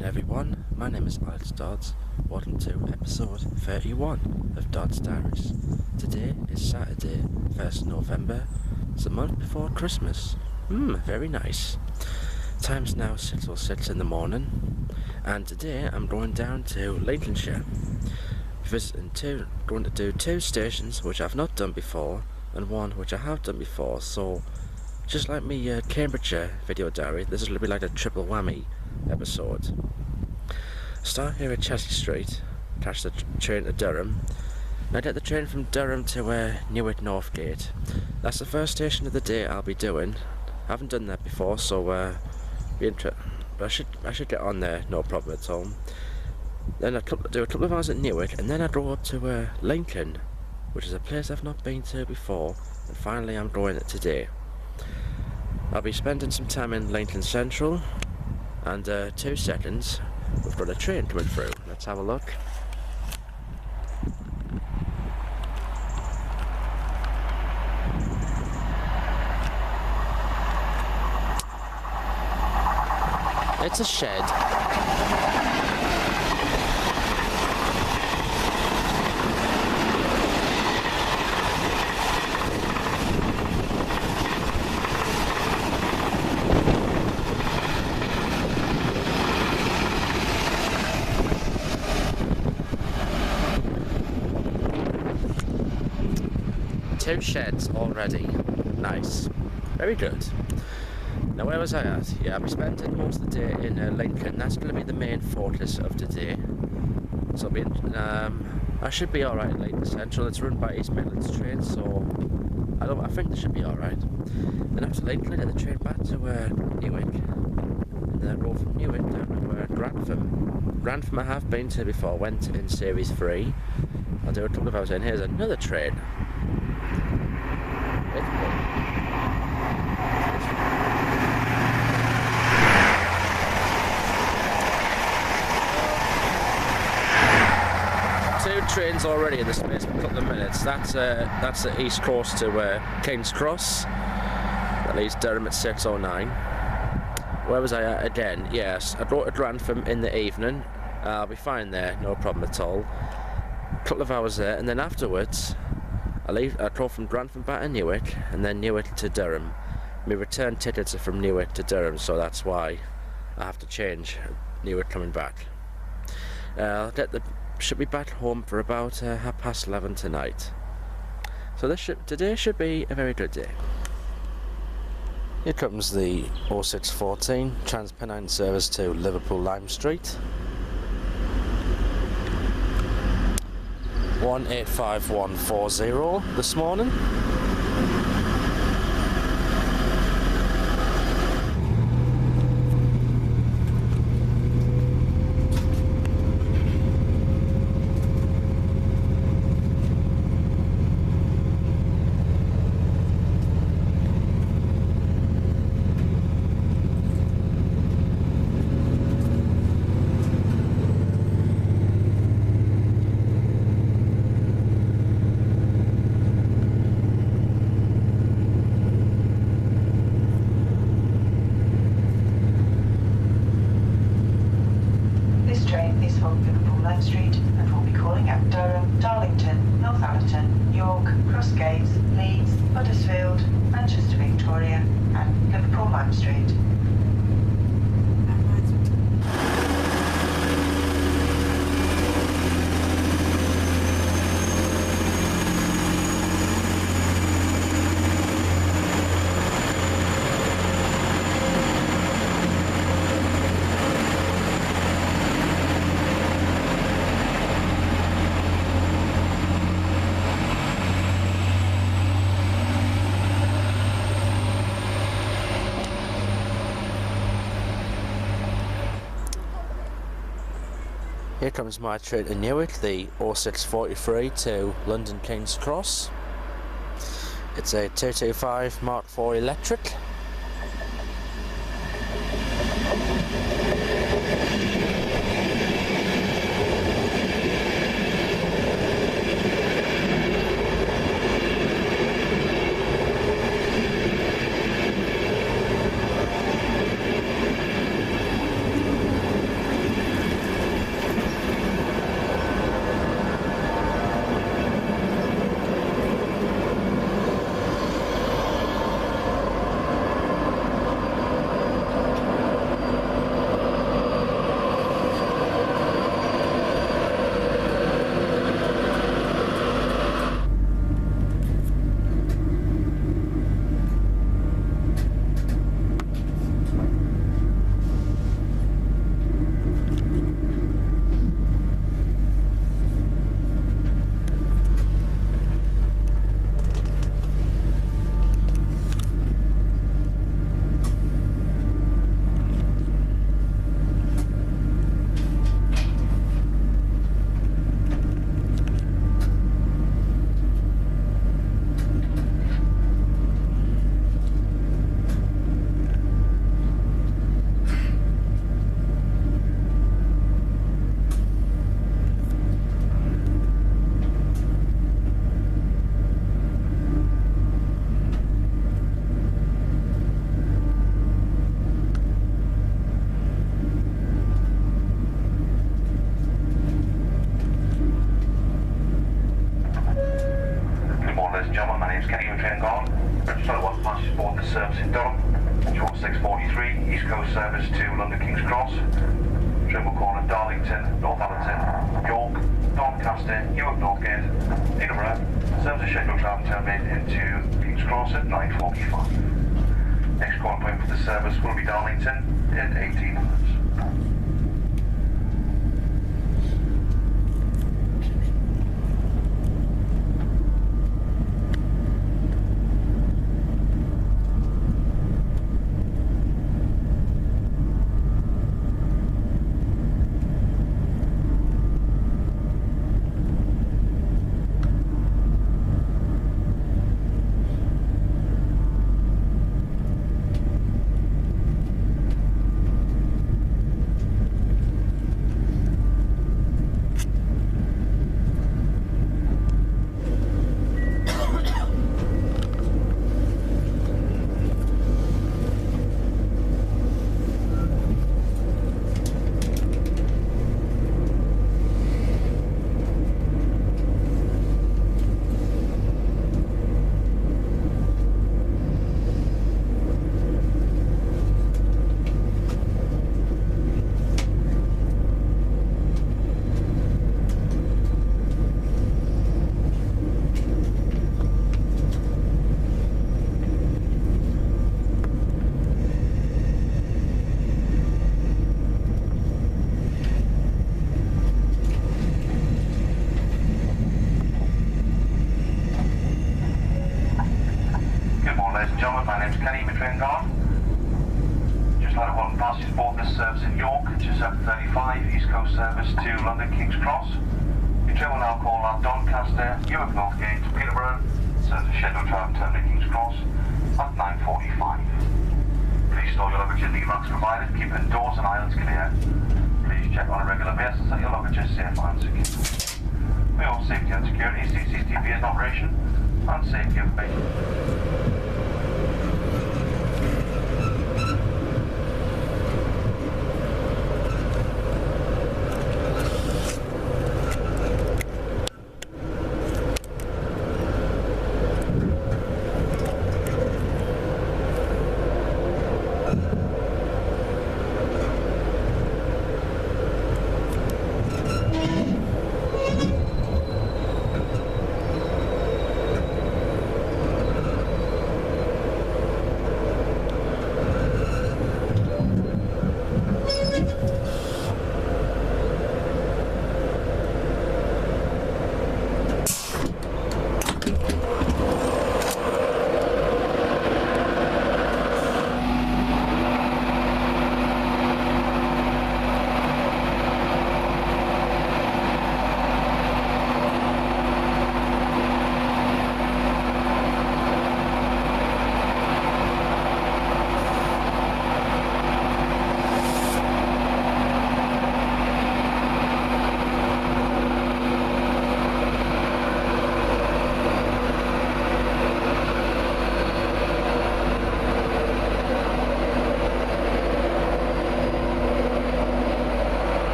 morning everyone, my name is Alex Dodds. Welcome to episode 31 of Dodds Diaries. Today is Saturday, 1st November. It's a month before Christmas. Very nice. Time's now 6:06 in the morning, and today I'm going down to Lincolnshire. Going to do two stations which I've not done before, and one which I have done before, so just like me Cambridgeshire video diary, this is going to be like a triple whammy episode. Start here at Chelsea Street, catch the train to Durham. I get the train from Durham to Newark North Gate. That's the first station of the day I'll be doing. I haven't done that before, so but I should get on there, no problem at all. Then I do a couple of hours at Newark, and then I go up to Lincoln, which is a place I've not been to before, and finally I'm going today. I'll be spending some time in Lincoln Central, and 2 seconds, we've got a train coming through. Let's have a look. It's a shed. Two sheds already. Nice. Very good. Now where was I at? Yeah, I'll be spending most of the day in Lincoln. That's going to be the main focus of the day. So I should be alright in Lincoln Central. It's run by East Midlands Trains, so I think they should be alright. Then after Lincoln I get the train back to Newark. And then I go from Newark down to Grantham. Grantham I have been to before, went in Series 3. I'll do a couple of hours in. Here's another train. Two trains already in the space of a couple of minutes. That's the east coast to King's Cross. That leaves Durham at 6:09. Where was I at again? Yes, I go to Grantham in the evening. I'll be fine there, no problem at all. A couple of hours there, and then afterwards I go from Grantham back to Newark, and then Newark to Durham. My return tickets are from Newark to Durham, so that's why I have to change Newark coming back. Should be back home for about 11:30 tonight. So today should be a very good day. Here comes the 0614 Transpennine service to Liverpool Lime Street. 185140 this morning. Street and will be calling at Durham, Darlington, Northampton, York, Crossgates, Leeds, Huddersfield, Manchester Victoria and Liverpool Lime Street. Here comes my train to Newark, the 0643 to London King's Cross. It's a 225 Mark IV electric. name's Kenny with Train Gone. Register at 1 passes board the service in Durham. Short 643, East Coast service to London King's Cross. Train will call at Darlington, Northampton, York, Doncaster, Newark North Gate, Peterborough. Service is scheduled to have terminated into King's Cross at 9:45. Next call point for the service will be Darlington in 18 minutes. Doncaster, Newark North Gate, Peterborough. Service scheduled to have terminated King's Cross at 9:45. Please store your luggage in the racks provided, keeping doors and islands clear. Please check on a regular basis that your luggage is safe and secure. For your safety and security, CCTV is in operation and safety information.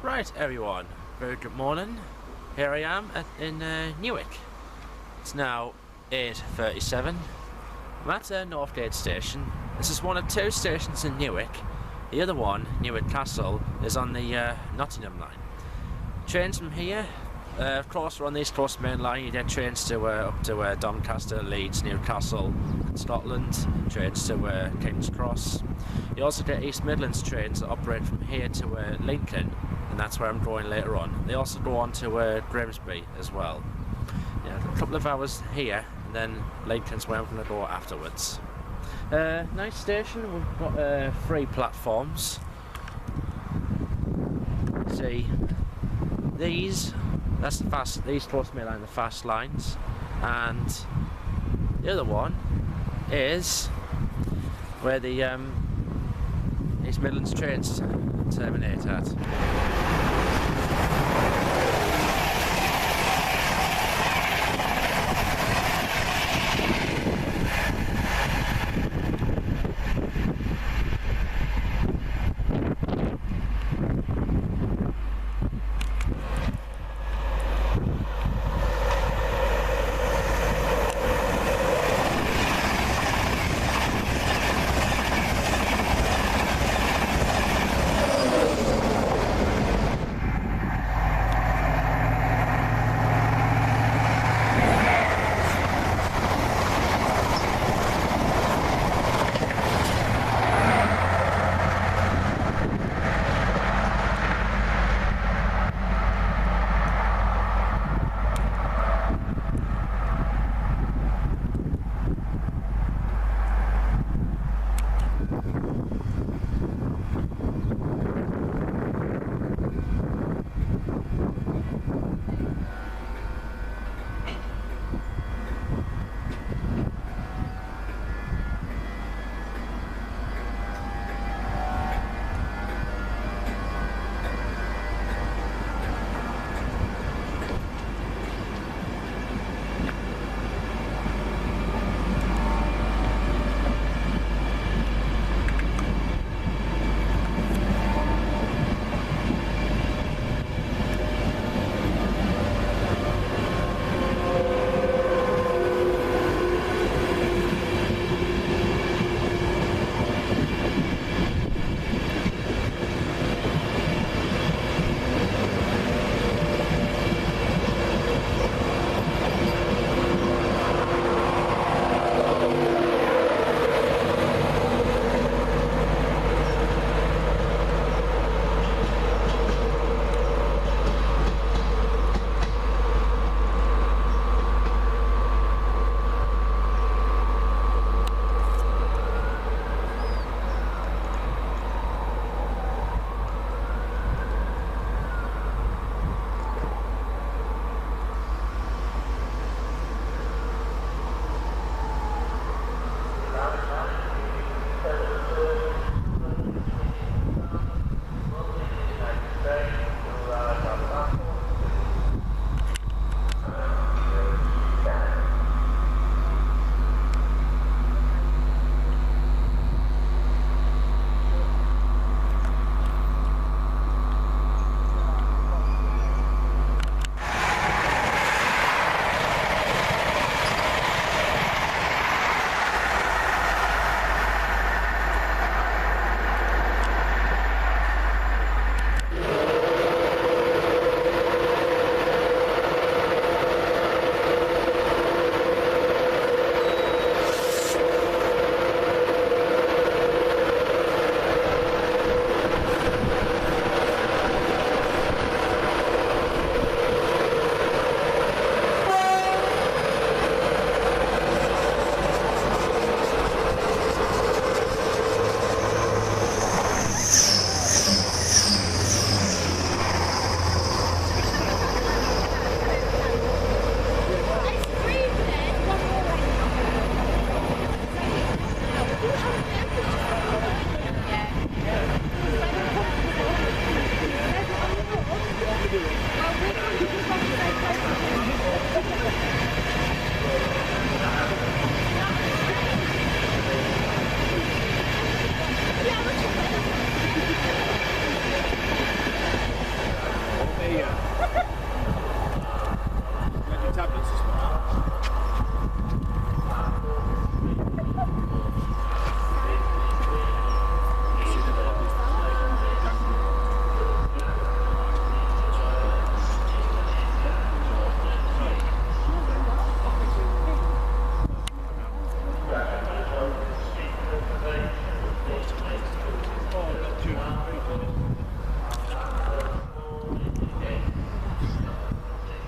Right everyone, very good morning. Here I am in Newark. It's now 8:37. I'm at Northgate station. This is one of two stations in Newark. The other one, Newark Castle, is on the Nottingham line. Trains from here, of course we're on the East Coast Main Line. You get trains to up to Doncaster, Leeds, Newcastle, Scotland, trains to King's Cross. You also get East Midlands trains that operate from here to Lincoln, and that's where I'm going later on. They also go on to Grimsby as well. Yeah, a couple of hours here, and then Lincoln's where I'm going to go afterwards. Nice station. We've got 3 platforms. See, these That's the East Coast Main Line, the fast lines, and the other one is where the East Midlands Trains terminate at.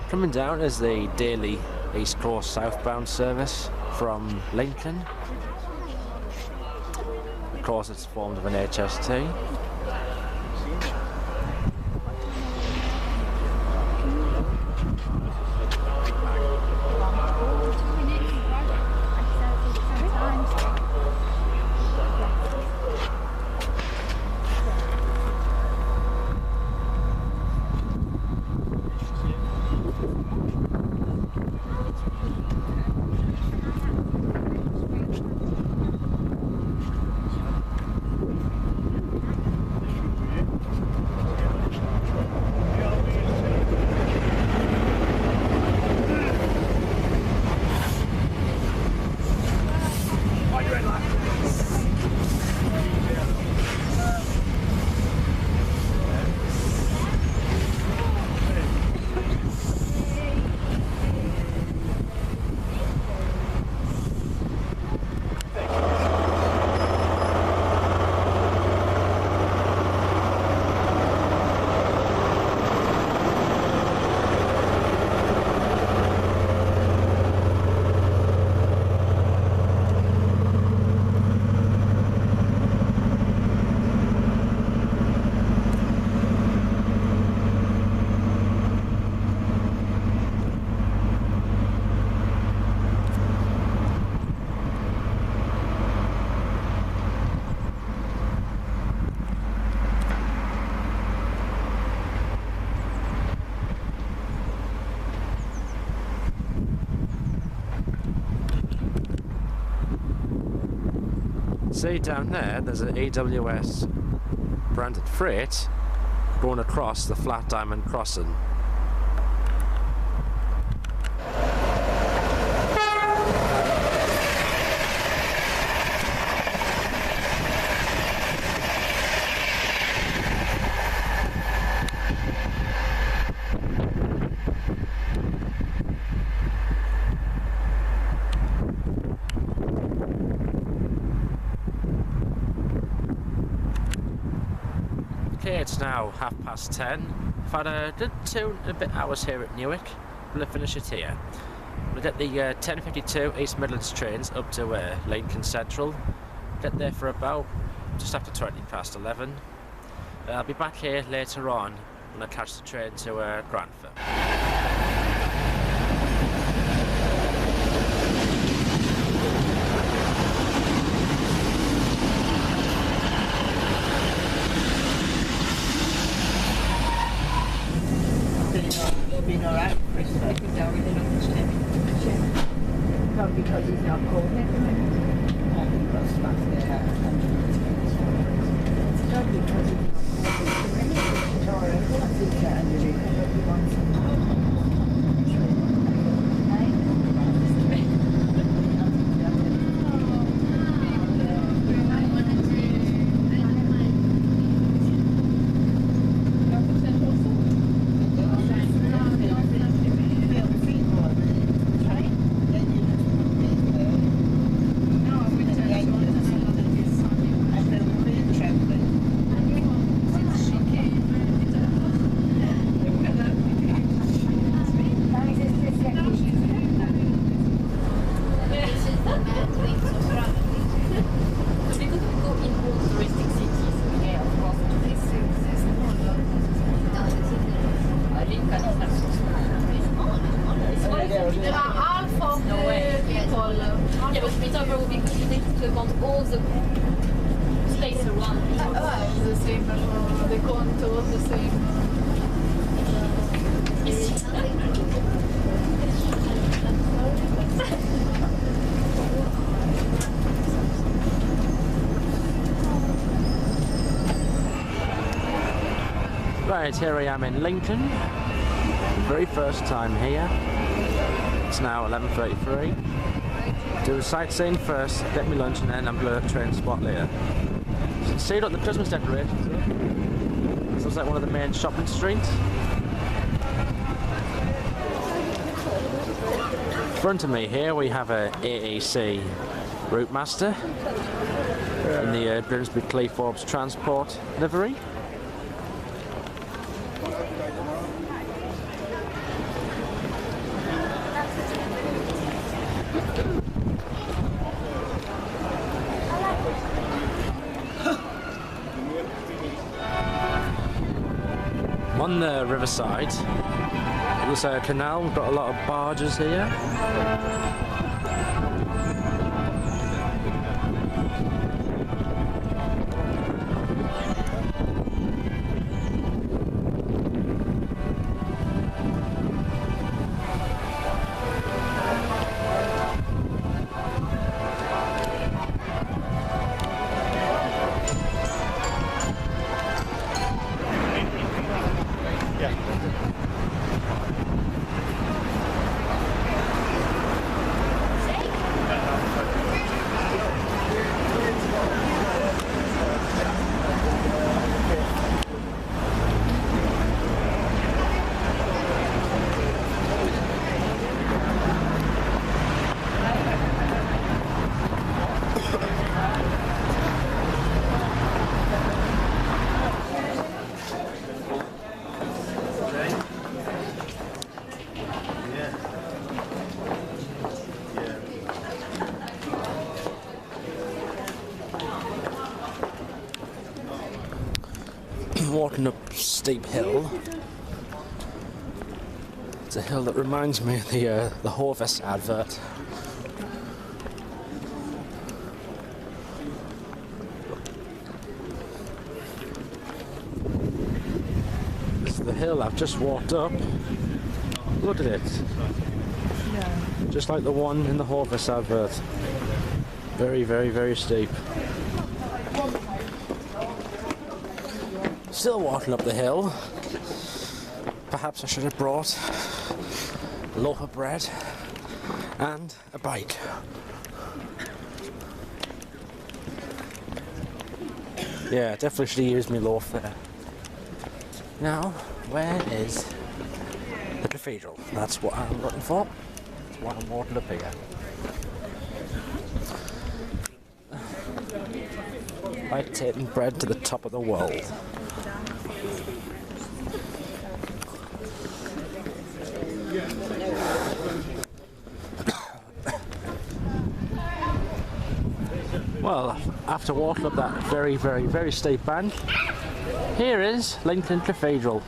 Coming down is the daily East Coast southbound service from Lincoln. Of course, it's formed of an HST. See down there, there's an EWS branded freight going across the Flat Diamond Crossing. Okay, it's now 10:30. I've had a good 2.5 hours here at Newark. I'm going to finish it here. We'll get the 10:52 East Midlands Trains up to Lincoln Central. Get there for about just after 11:20. I'll be back here later on when I catch the train to Grantham. Been alright, Chris. I think down with enough not because he's not cold. I think that's there. It's not because he's not cold. I think that under it, he wants Right, here I am in Lincoln. Very first time here. It's now 11:33. Do the sightseeing first, get me lunch, and then I'm going to train spot later. See, look, the Christmas decorations. This looks like one of the main shopping streets. In front of me here we have a AEC route master in the Grimsby Cleethorpes transport livery. On the riverside, it looks like a canal. We've got a lot of barges here. Walking up steep hill. It's a hill that reminds me of the Horvest advert. This is the hill I've just walked up. Look at it. Just like the one in the Horvest advert. Very, very, very steep. Still walking up the hill. Perhaps I should have brought a loaf of bread and a bike. Yeah, definitely should have used my loaf there. Now, where is the cathedral? That's what I'm looking for. That's why I'm walking up here. Like taking bread to the top of the world. Well, after walking up that very steep bank, here is Lincoln Cathedral.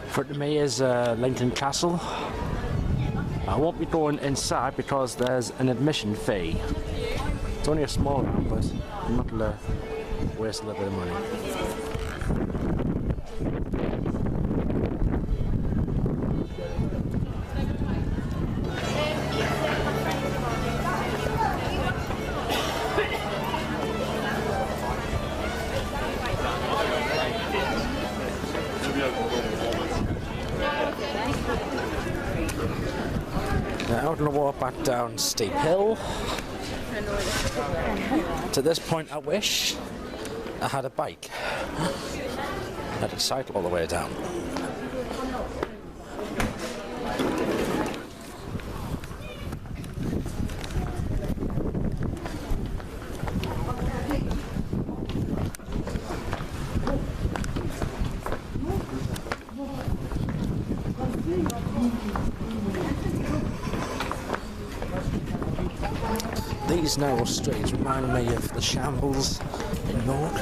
In front of me is Lincoln Castle. I won't be going inside because there's an admission fee. It's only a small one, but I'm not going to waste a little bit of money. Now I'm going to walk back down steep hill. To this point I wish I had a bike. I could cycle all the way down. These narrow streets remind me of the shambles in Newark.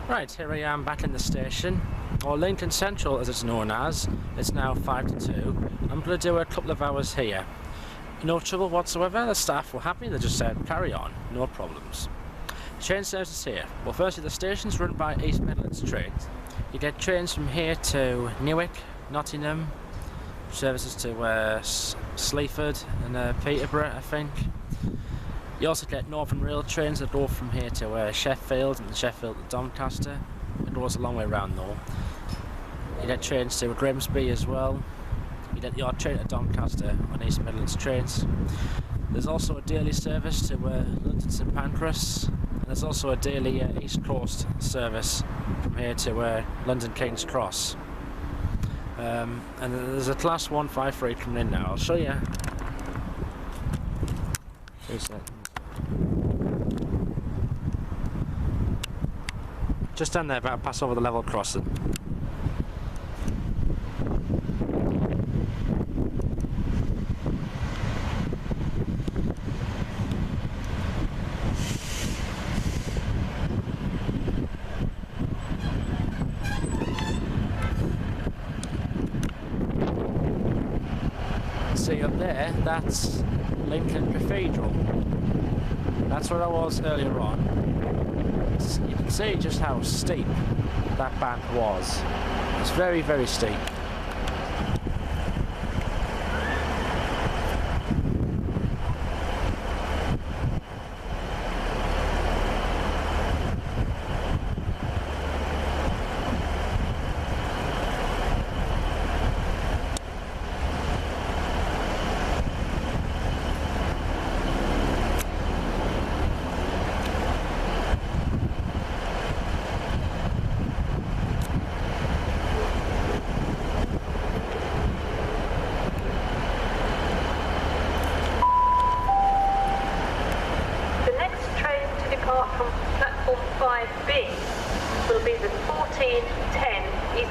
Right, here I am back in the station, or Lincoln Central as it's known as. It's now 5 to 2. I'm going to do a couple of hours here. No trouble whatsoever, the staff were happy, they just said carry on, no problems. Train services here. Well, firstly, the station's run by East Midlands Trains. You get trains from here to Newark, Nottingham, services to Sleaford and Peterborough, I think. You also get Northern Rail trains that go from here to Sheffield, and Sheffield to Doncaster. It goes a long way around though. You get trains to Grimsby as well. You get your train to Doncaster on East Midlands Trains. There's also a daily service to London St Pancras, and there's also a daily East Coast service from here to London King's Cross. And there's a Class 153 coming in now. I'll show you. 2 seconds. Just down there, about to pass over the level crossing. See up there, that's Lincoln Cathedral. That's where I was earlier on. You can see just how steep that bank was. It's very, very steep.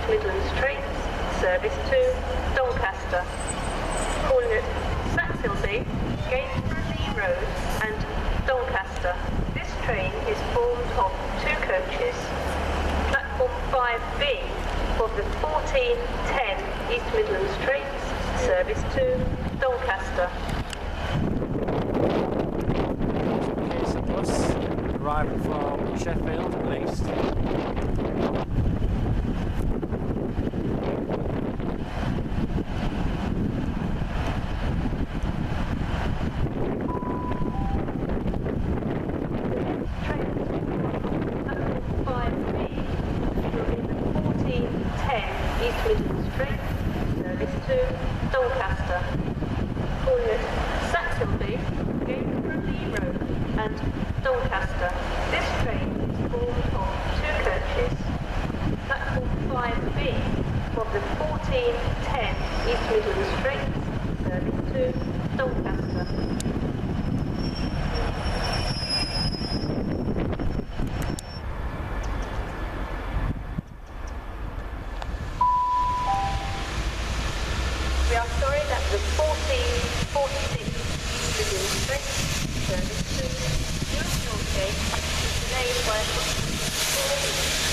Midlands Trains, service to Doncaster. Calling at Saxilby, Gainsborough Road and Doncaster. This train is formed of 2 coaches. Platform 5B of the 1410 East Midlands Trains, service to Doncaster. Here's the bus, arriving from Sheffield at least. East Midlands Trains, service to Doncaster. Calling at Saxilby, Gainsborough Road and Doncaster. This train is formed of 2 coaches. Platform 5B of the 1410 East Midlands Trains, service to Doncaster. We are sorry that the 1446 Midlands Train service to Newark North Gate is delayed by 4 minutes.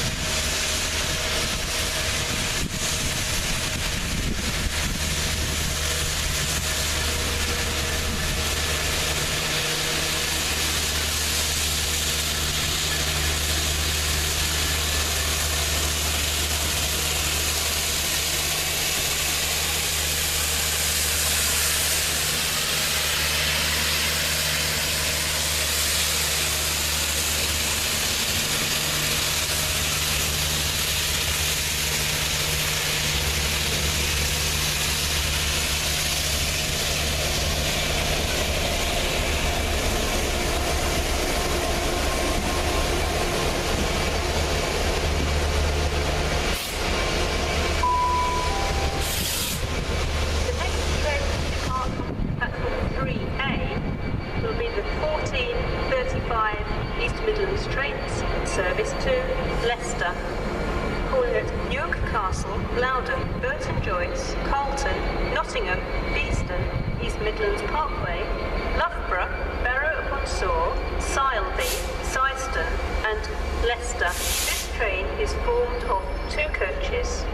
East Midlands Trains, service to Leicester. Calling at Newark Castle, Loudon, Burton Joyce, Carlton, Nottingham, Beeston, East Midlands Parkway, Loughborough, Barrow-upon-Soar, Sileby, Syston and Leicester. This train is formed of 2 coaches.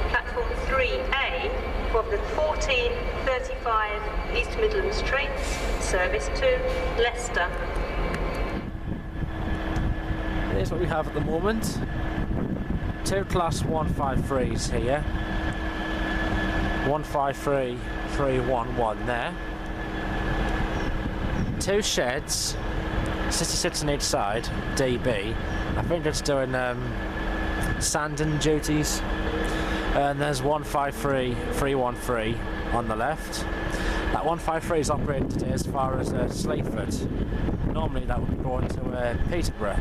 Platform 3A of the 1435 East Midlands Trains, service to Leicester. Here's what we have at the moment. 2 class 153s here. 153311 there. 2 sheds, 66 on each side, DB. I think it's doing sanding duties. And there's 153313 on the left. That 153 is operating today as far as Sleaford. Normally that would be going to Peterborough.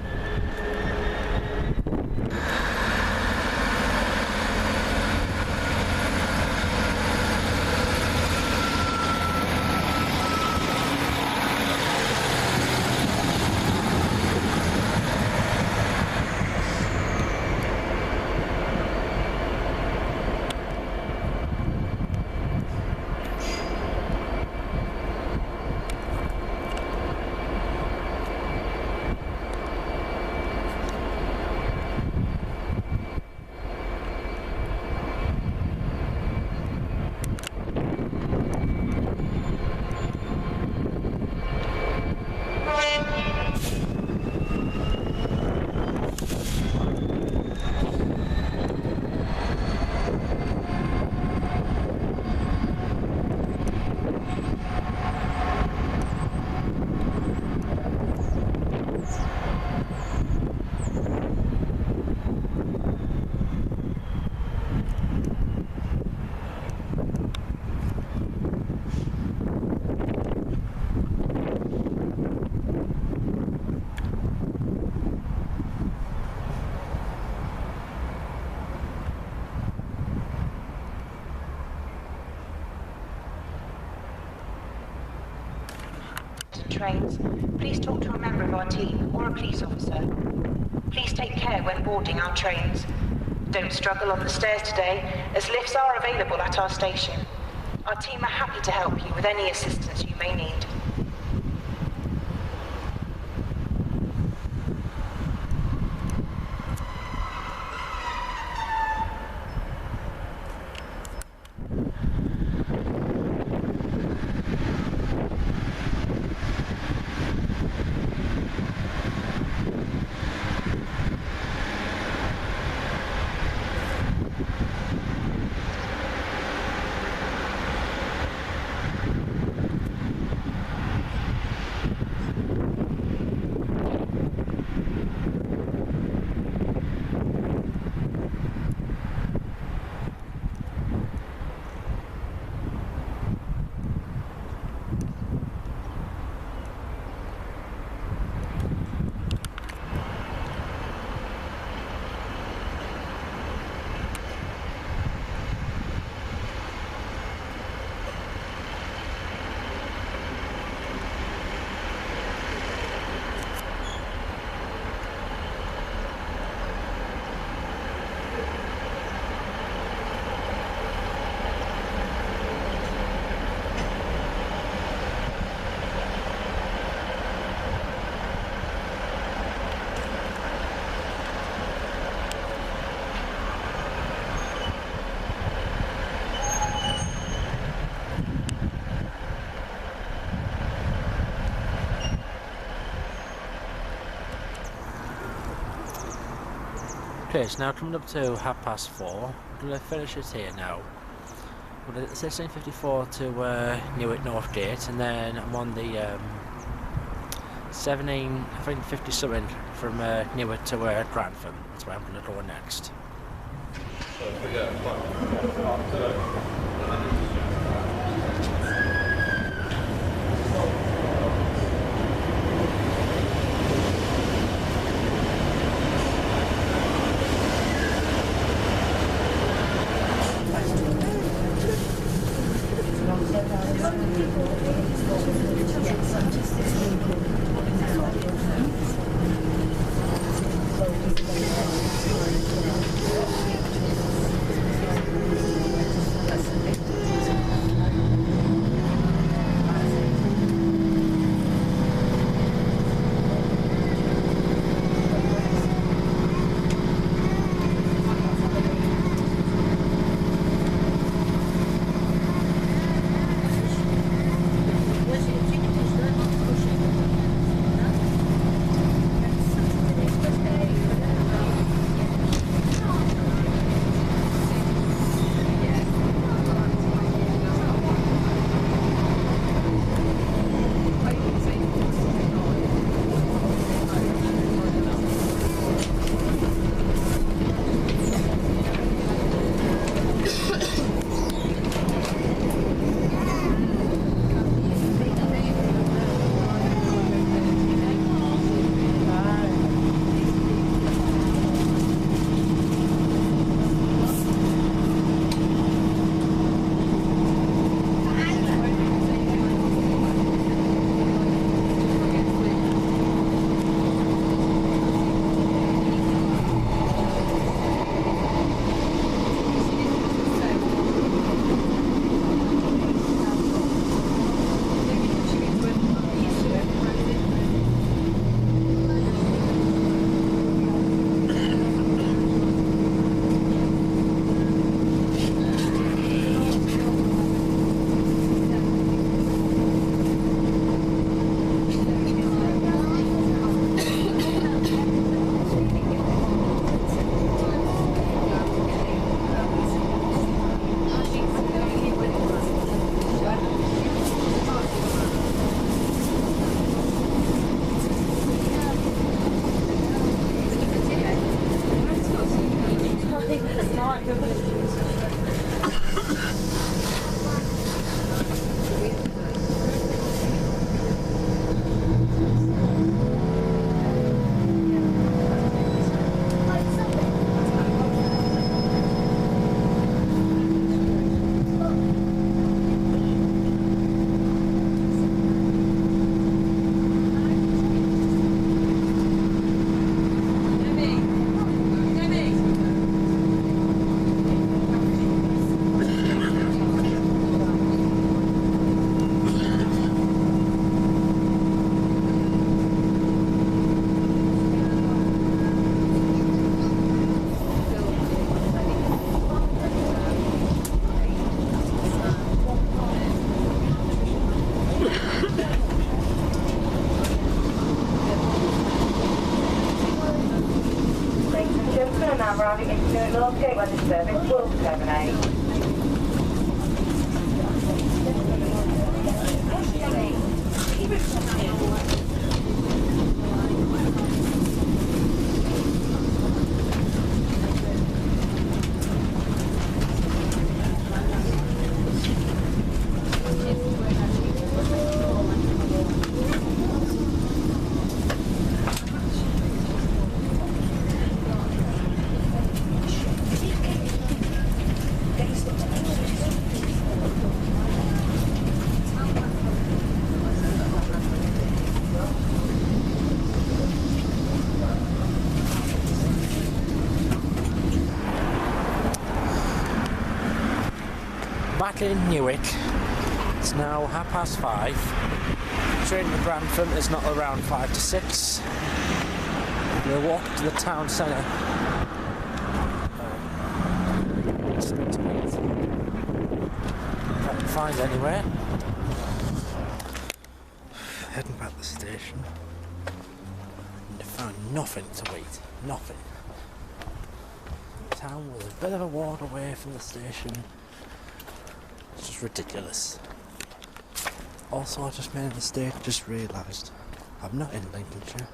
Trains, please talk to a member of our team or a police officer. Please take care when boarding our trains. Don't struggle on the stairs today, as lifts are available at our station. Our team are happy to help you with any assistance you may need. Okay, it's now coming up to 4:30. I'm going to finish it here now. But it's 16:54 to Newark North Gate, and then I'm on the 17, I think 50 something from Newark to Grantham. That's where I'm going to go next. back in Newark. It's now 5:30. Train to Grantham is not around 5 to 6. We'll walk to the town centre. Something to eat. If I can find anywhere. Heading back to the station. And I found nothing to eat. Nothing. The town was a bit of a walk away from the station. It's just ridiculous. Also, I just made a mistake, just realised I'm not in Lincolnshire,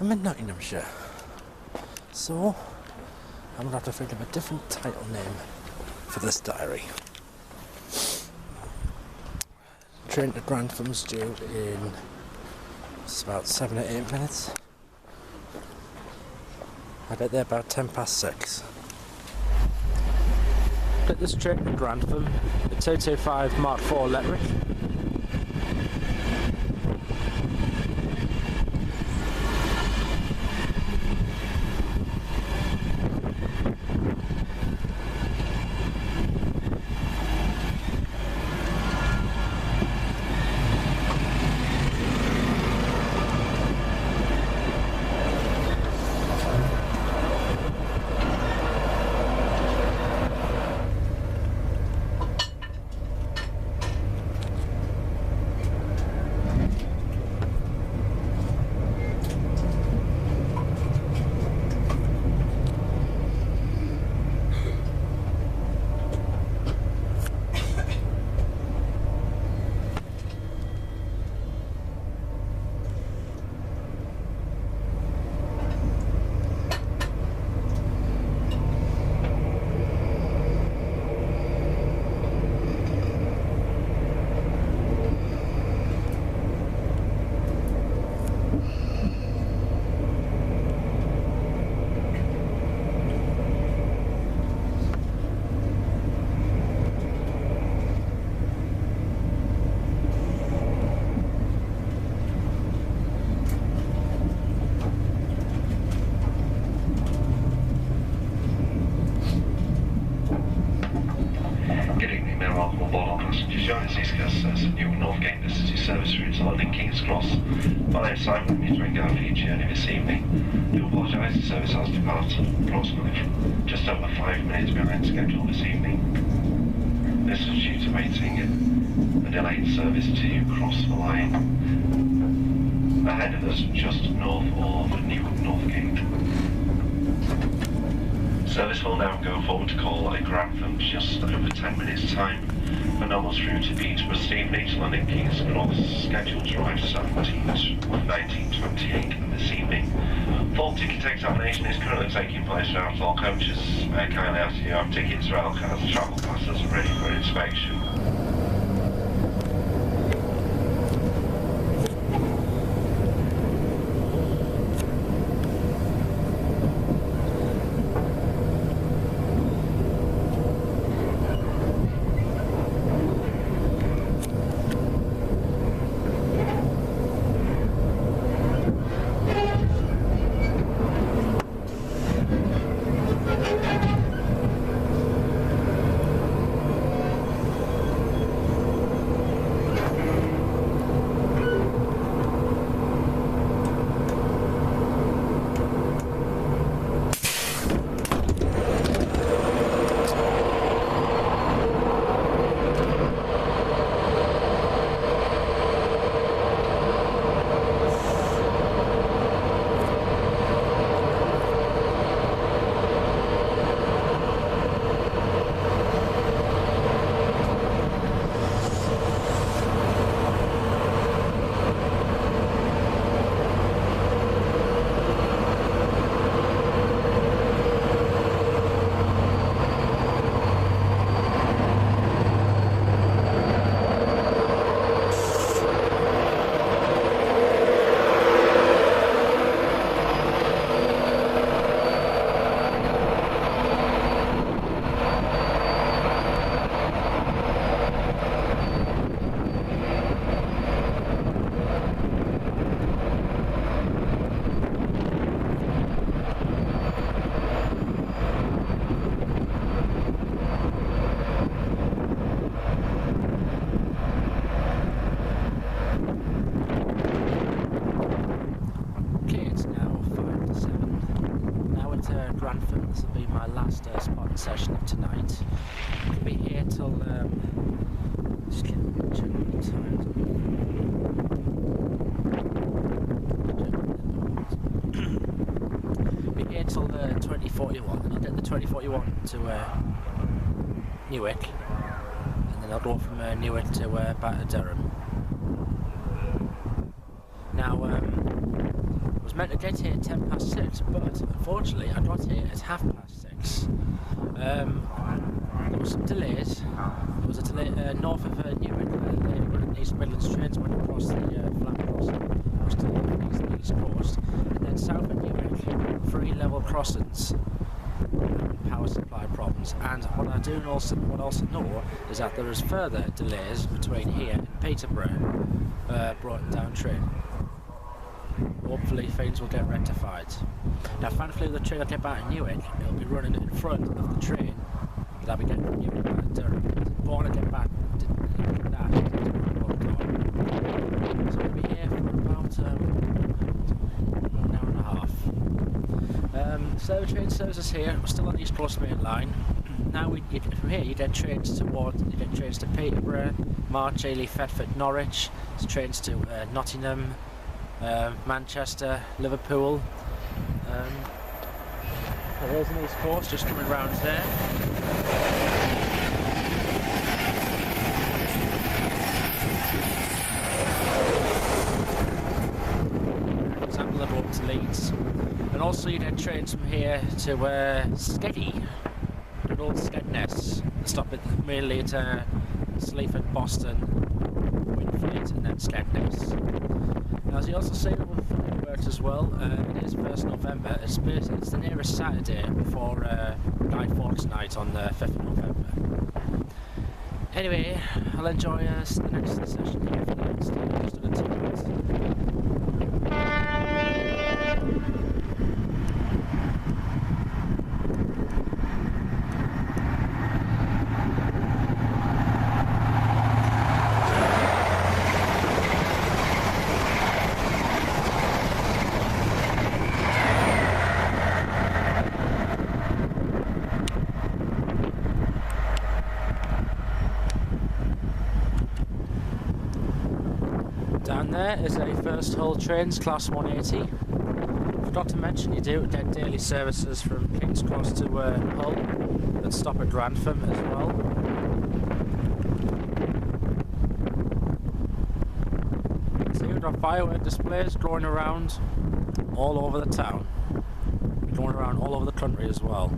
I'm in Nottinghamshire. So, I'm going to have to think of a different title name for this diary. Train to Grantham's due in it's about 7 or 8 minutes. I get there about 6:10. Get this train to Grantham, the 225 Mark 4 Lettering. Newark North Gate visitor service routes are in King's Cross. My name's Simon, I'm here to engage for your journey this evening. I do apologise, the service has departed approximately just over 5 minutes behind schedule this evening. This was due to waiting a delayed service to cross the line. Ahead of us, just north of Newark North Gate. Service will now go forward to call at Grantham just over 10 minutes time. The normal through to Peterborough Steam Beach London King's Cross, scheduled to arrive 19:28 this evening. Full ticket examination is currently taking place throughout all coaches. May I kindly ask you have tickets, rail cards, travel passes ready for inspection. 2041, and I'll get the 2041 to Newark, and then I'll go from Newark to back to Durham. Now, I was meant to get here at 6:10, but unfortunately I got here at 6:30. There was some delays. There was a delay north of Newark, East Midlands Trains went across the flat crossing, which to the east coast, and then south of Newark, 3 level crossings, power supply problems. And what I also know is that there is further delays between here and Peterborough, brought down train. Hopefully things will get rectified. Now thankfully the train I'll get back in Newark, it'll be running in front of the train that I'll be getting from Newark back to Durham. But when I get back to that, so we'll be here for about 1 hour and a half. So train services here, we're still on the East Coast Main Line. Now from here you get trains to Peterborough, March, Ely, Thetford, Norwich. There's trains to Nottingham, Manchester, Liverpool. There's an East Coast just coming round there. For example, I'll go up to Leeds. And also you get trains from here to Skeggy, good old Skegness. Stop it mainly at Sleaford, Boston, Winfleet, and then Skegness. As you also see with works as well, it is 1st November. It's the nearest Saturday before Guy Fawkes night on the 5th of November. Anyway, I'll enjoy the next session here for the next just under 2 minutes. Down there is a First Hull Trains Class 180. Forgot to mention you do get daily services from King's Cross to Hull that stop at Grantham as well. So you've got firework displays going around all over the town, going around all over the country as well.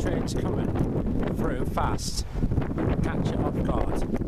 train's coming through fast. Catch it off guard.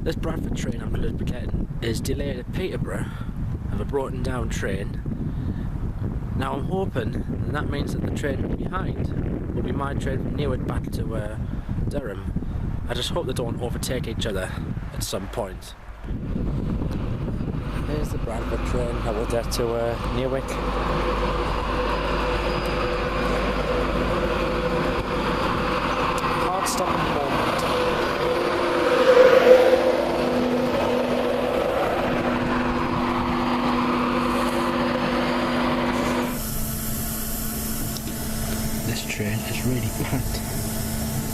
This Bradford train I'm going to be getting is delayed at Peterborough of a broken down train. Now I'm hoping that means that the train behind will be my train from Newark back to Durham. I just hope they don't overtake each other at some point. There's the Bradford train that will get to Newark.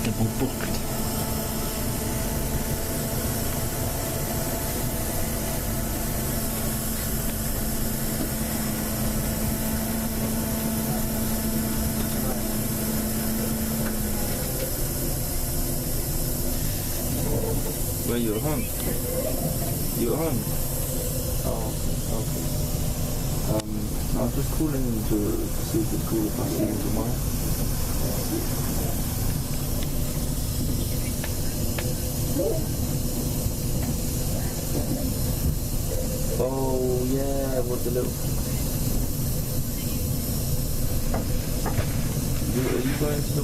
Double booked. Where you at home? You at home? Oh, okay. I was just calling in to see if it's cool if I see you tomorrow. Oh yeah, what the little... Are you going to the...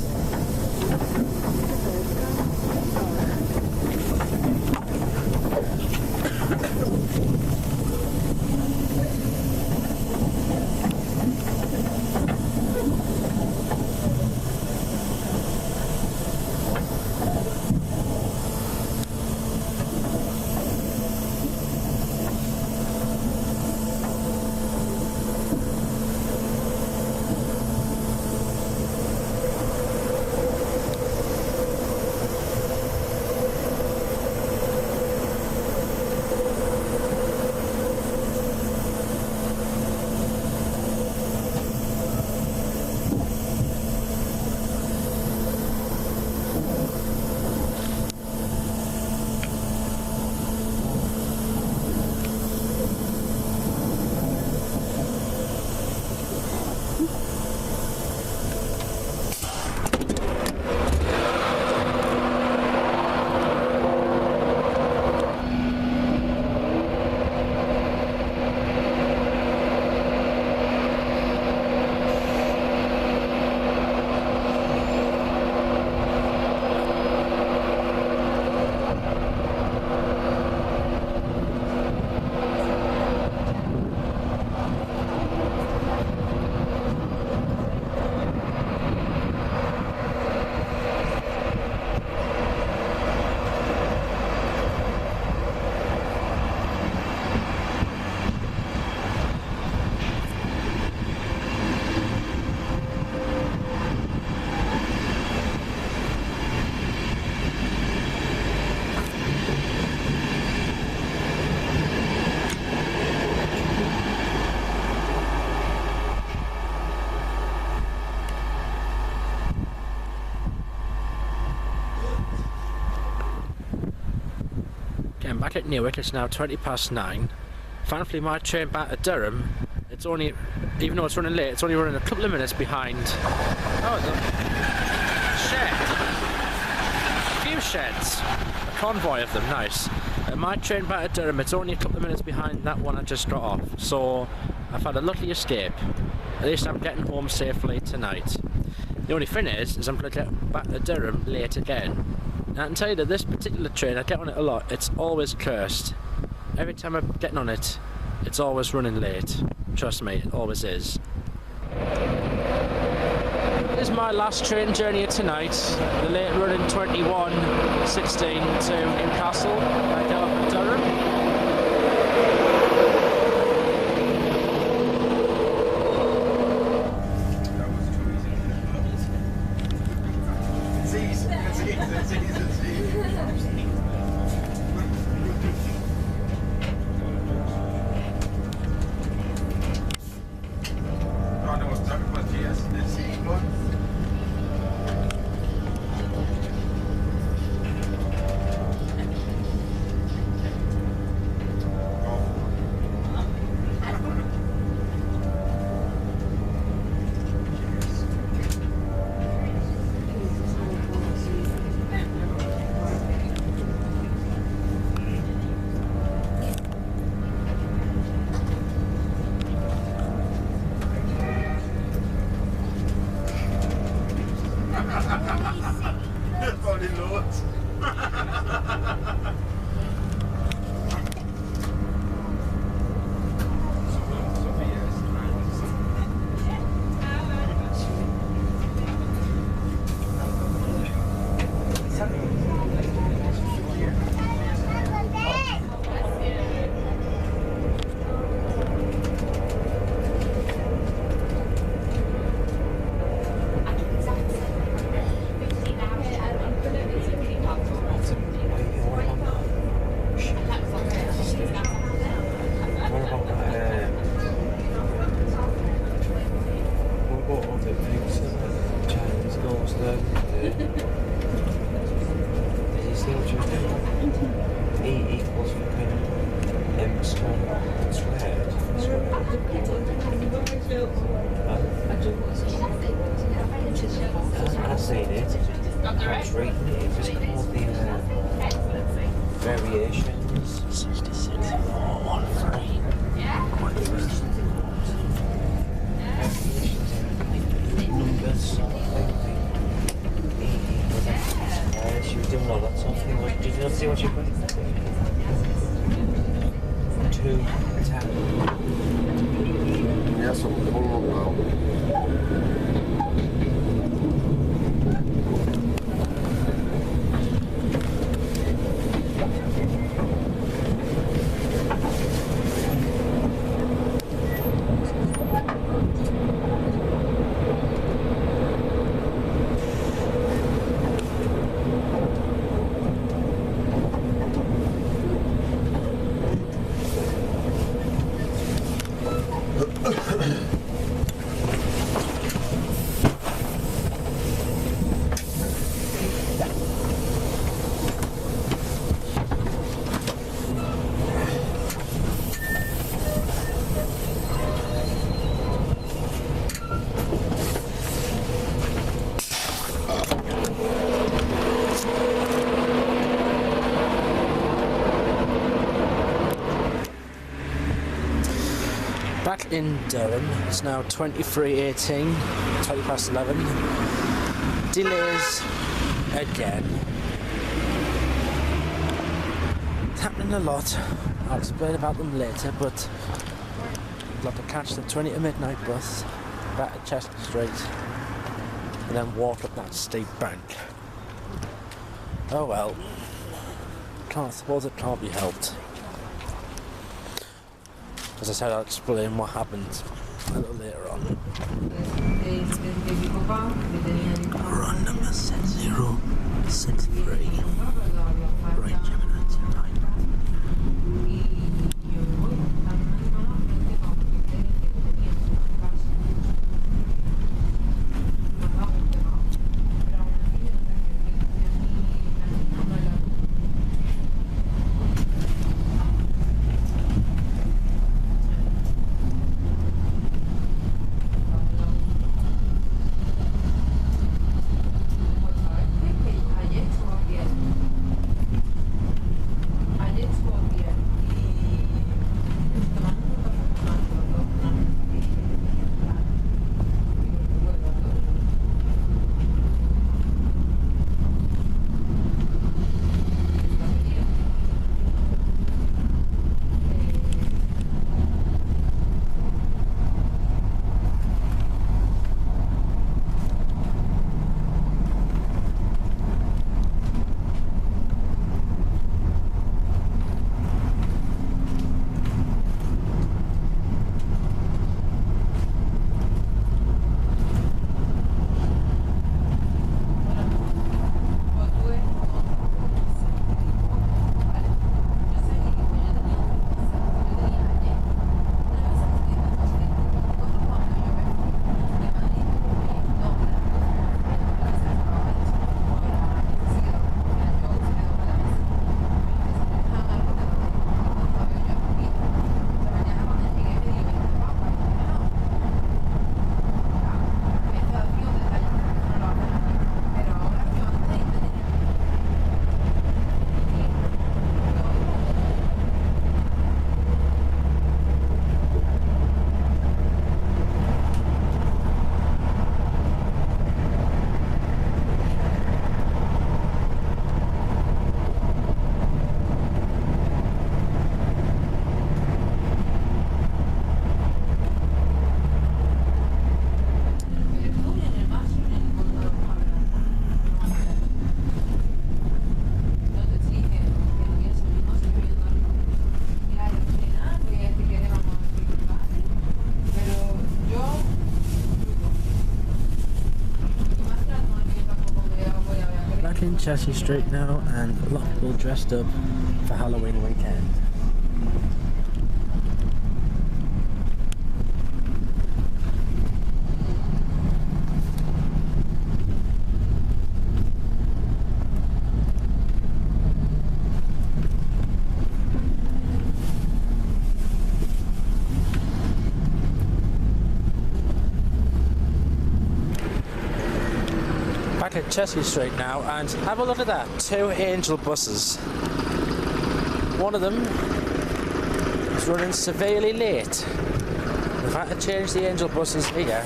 Back at Newark, it's now 9:20. Thankfully my train back to Durham, it's only, even though it's running late, it's only running a couple of minutes behind. Oh, the shed. A few sheds. A convoy of them, nice. My train back to Durham, it's only a couple of minutes behind that one I just got off, so I've had a lucky escape. At least I'm getting home safely tonight. The only thing is I'm going to get back to Durham late again. Now I can tell you that this particular train, I get on it a lot, it's always cursed. Every time I'm getting on it, it's always running late. Trust me, it always is. This is my last train journey of tonight. The late running 21:16 to Newcastle. I get off at Durham. Did you see what you were doing? E equals fucking M squared. Squared. I seen it. I was reading it. It was called the variations. 66, 4, 1, 3. Numbers, something. E equals M squared. She was doing all that sort of thing. Did you not see what she put? 2, 10. Yeah, so we'll pull up now. Back in Durham, it's now 23:18, 20 past 11. Delays again. It's happening a lot. I'll explain about them later, but I've got to catch the 20 to midnight bus back to Chester Street and then walk up that steep bank. Oh well, can't suppose it can't be helped. As I said, I'll explain what happened a little later on. Run number 6063. Right, Gemini, right. In Chelsea Street now, and a lot of people dressed up for Halloween weekend. Chesky Street now, and have a look at that. 2 Angel buses. One of them is running severely late. We've had to change the Angel buses here.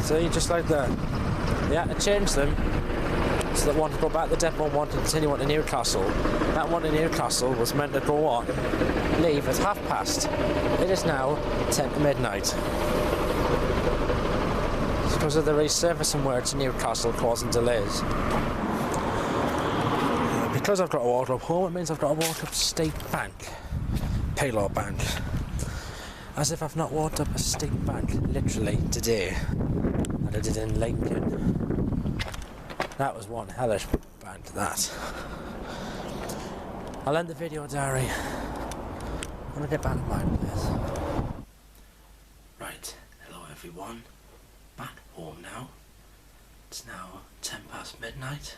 See, just like that. They had to change them so that one to go back to the depot and one to continue on to Newcastle. That one to Newcastle was meant to go on, leave at half-past. It is now 10 to midnight. It's because of the resurfacing work to Newcastle causing delays. Because I've got to walk up home, it means I've got to walk up Steep Bank. Paylor Bank. As if I've not walked up a steep bank, literally, today. And I did in Lincoln. That was one hellish bank, that. I'll end the video diary. I'm gonna get back to my place. Right, hello everyone. Back home now. It's now 10 past midnight.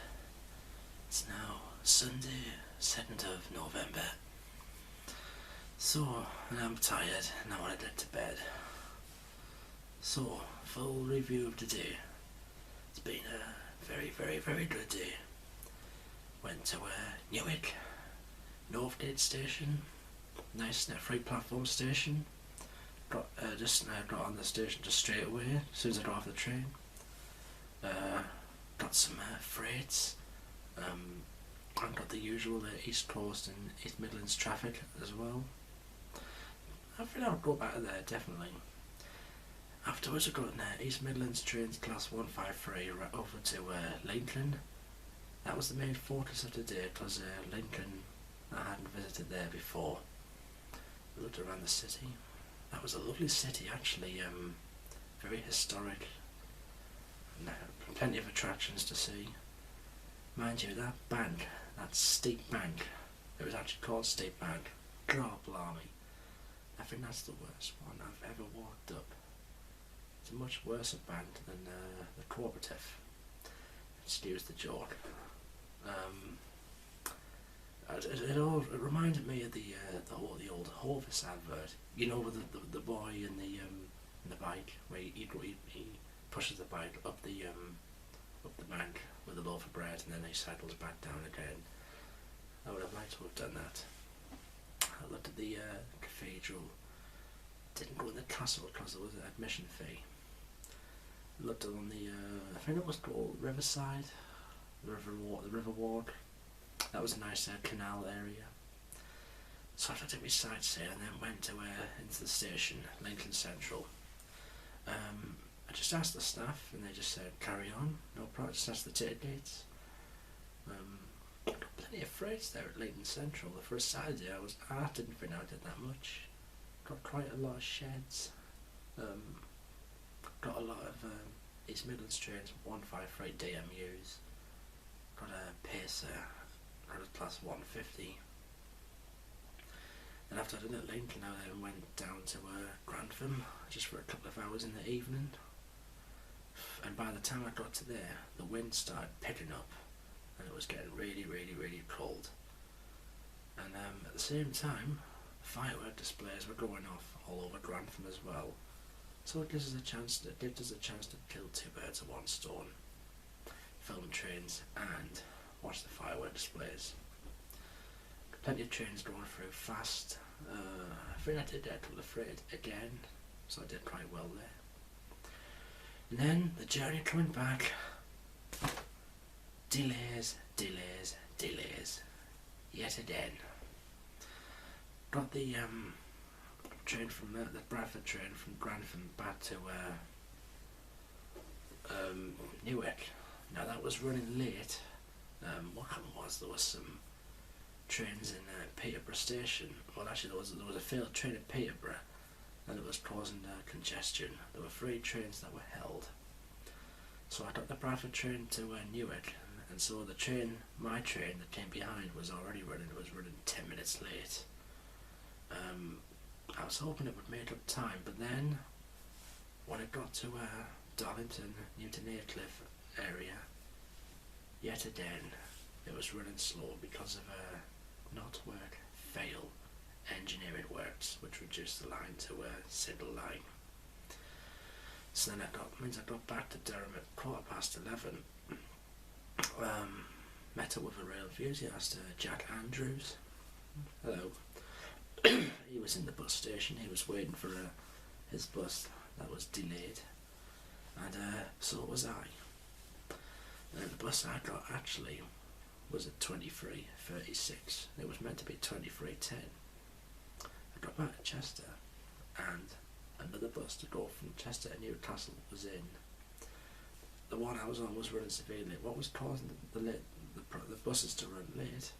It's now Sunday, 2nd of November. So, and I'm tired and I want to get to bed. So, full review of the day. It's been a very, very, very good day. Went to Newark North Gate station. Nice free platform station. Got on the station just straight away as soon as I got off the train. Got some freights. And got the usual East Coast and East Midlands traffic as well. I think I'll go back there, definitely. Afterwards I got an East Midlands Trains class 153 right over to Lincoln. That was the main focus of the day, because Lincoln, I hadn't visited there before. I looked around the city. That was a lovely city actually, very historic. And, plenty of attractions to see. Mind you, that bank, that steep bank, it was actually called Steep Bank. God blimey. I think that's the worst one I've ever walked up. It's a much worse bank than the Cooperative. Excuse the joke. It reminded me of the old Hovis advert. You know, with the boy in the bike, where he pushes the bike up the bank with a loaf of bread, and then he cycles back down again. I would have liked to have done that. I looked at the cathedral. Didn't go in the castle because there was an admission fee. Looked on the I think it was called Riverside, the river walk. That was a nice canal area. So I did my sightseeing and then went to into the station, Lincoln Central. I just asked the staff and they just said carry on, no problem. Just asked the ticket gates. Got plenty of freights there at Lincoln Central. For a Saturday I didn't think I did that much. Got quite a lot of sheds. Got a lot of East Midlands Trains 153 DMUs. Got a Pacer, got a class 150. And after I did it at Lincoln, I then went down to Grantham just for a couple of hours in the evening. And by the time I got to there, the wind started picking up and it was getting really, really, really cold. And at the same time, firework displays were going off all over Grantham as well. So it gives us a chance to kill 2 birds with 1 stone. Film trains and watch the firework displays. Plenty of trains going through fast. I think I did a couple of freight again, so I did quite well there. And then the journey coming back, delays, delays, delays, yet again. Got the train from the Bradford train from Grantham back to Newark. Now that was running late. What happened was there was some trains in Peterborough station. Well, actually there was a failed train at Peterborough, and it was causing congestion. There were 3 trains that were held. So I took the Bradford train to Newark, and so the train, my train that came behind, was already running. It was running 10 minutes late. I was hoping it would make up time, but then when it got to Darlington, Newton Aycliffe area, yet again it was running slow because of not work, fail engineering works, which reduced the line to a single line. So then I got back to Durham at 11:15. Met up with a real enthusiast, Jack Andrews. Hello. He was in the bus station. He was waiting for his bus that was delayed, and so was I. And the bus I got actually was at 23:36. It was meant to be 23:10. I got back to Chester, and another bus to go from Chester to Newcastle was in. The one I was on was running severely. What was causing the buses to run late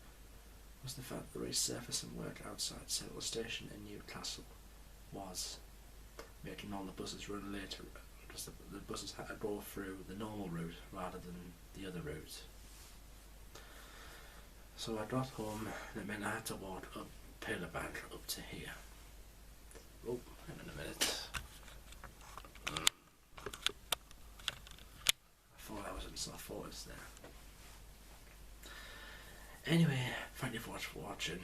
was the fact that the resurfacing work outside Central Station in Newcastle was making all the buses run later, because the buses had to go through the normal route rather than the other route. So I got home, and it meant I had to walk up Pillarbank up to here. Oh, hang on a minute. I thought I was in South Forest there. Anyway, thank you for watching.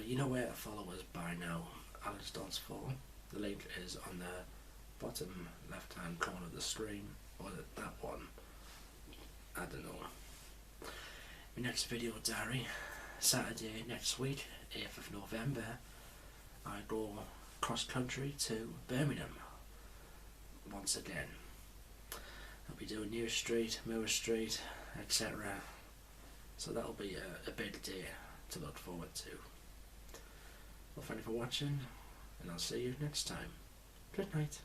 You know where to follow us by now. Alex Dodds 4. The link is on the bottom left hand corner of the screen, or that one. I don't know. My next video diary, Saturday next week, 8th of November, I go cross country to Birmingham once again. I'll be doing New Street, Moore Street, etc. So that'll be a big day to look forward to. Well, thank you for watching, and I'll see you next time. Good night.